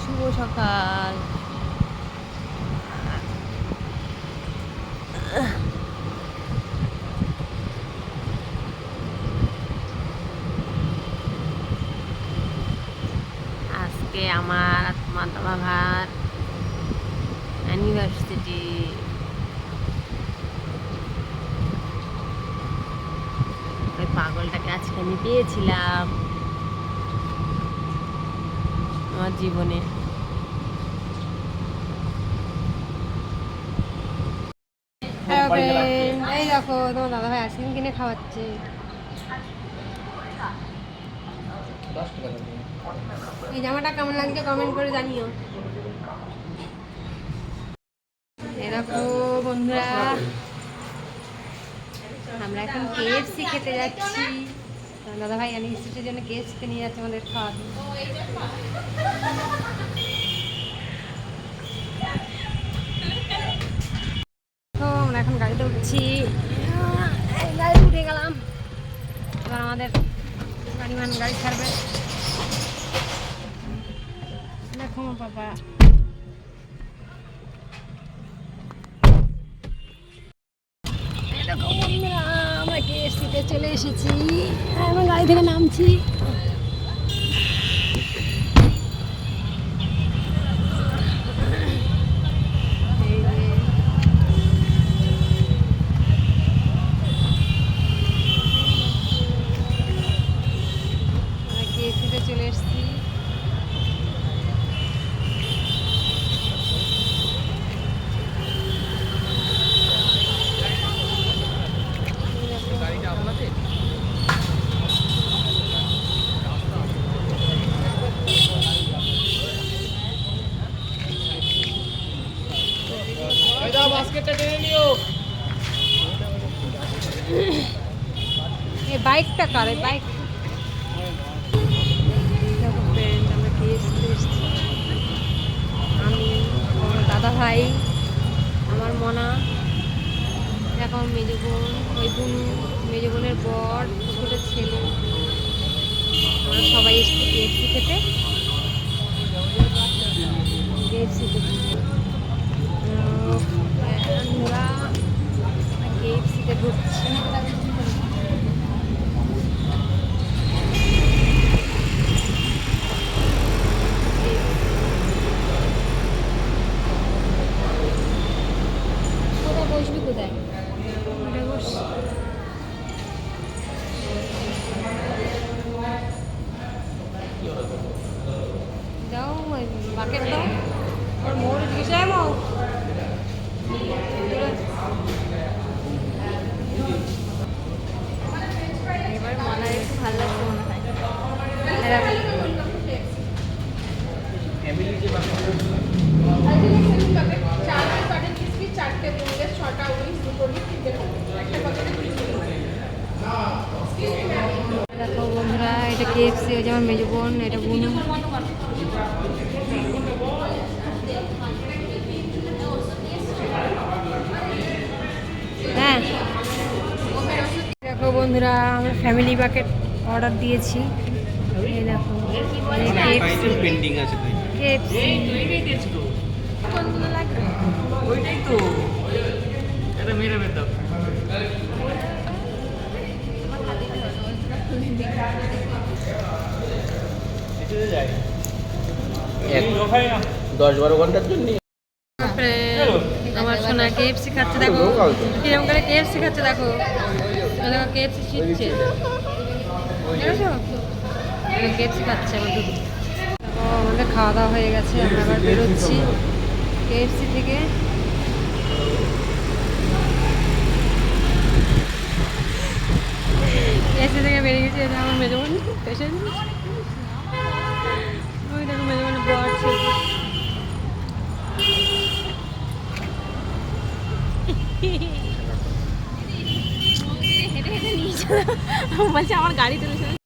শুভ সকাল। আজকে আমার মাতামাঘাট ইউনিভার্সিটি। ওই পাগলটাকে আজকে আমি পেয়েছিলাম আমার জীবনে। এই দেখো তোমার দাদা ভাই আইসক্রিম কিনে খাওয়াচ্ছে। এই জামাটা কেমন লাগছে কমেন্ট করে জানিও। এই দেখো বন্ধুরা, আমরা এখন KFC খেতে যাচ্ছি। দাদা ভাই ইনস্টিটিউটের জন্য KFC নিয়ে যাচ্ছে আমাদের খাওয়াতে। তো আমরা এখন গাড়িতে উঠছি, গাড়ি উঠে গেলাম। এবার আমাদের গাড়িমান গাড়ি ছাড়বে। দেখো বাবা, আমরা KFCতে চলে এসেছি। আমরা গাড়ি থেকে নামছি। KFCতে চলে এসেছি। এই বাইকটা কার? এই বাইক আমরা KFCতে এসেছি। আমি, আমার দাদা ভাই, আমার মনা, এখন মেজো বোন, ওই বুনু, মেজো বোনের বর, ছোটো ছেলে, আমরা সবাই এসেছি KFC খেতে। আমরা KFCতে ঢুকছি। কোথায় বসবি? কোথায় বস? যাও বাকেট দাও। ওর মোড় জিজ্ঞেস মৌ এবার মনে একটু ভালো লাগছে মনে হয়। দেখো বন্ধুরা, এটা KFC, ওই যেমন মেজো বোন, এটা বুনু। হ্যাঁ দেখো বন্ধুরা, আমরা ফ্যামিলি বাকেট অর্ডার দিয়েছি। এই দেখো KFC। কোনগুলো লাগবে? ওইটাই তো, এটা মেরে মেরে দাও। যায় 10-12 ঘন্টার জন্য। আমার সোনা KFC খাচ্ছে, দেখো কিরকম করে KFC খাচ্ছে। দেখো দেখো KFC শিখছে, দেখেছো? KFC খাচ্ছে আমার দুধ। আমাদের খাওয়া দাওয়া হয়ে গেছে, আমরা আবার বেরোচ্ছি KFC থেকে। KFC থেকে বেরিয়ে গেছি। এটা আমার মেজো বোন পেশেন্ট। ওই দেখো মেজো বোনের বর ছিল। হেঁটে হেঁটে নিয়ে বলছে আমার গাড়ি তুলে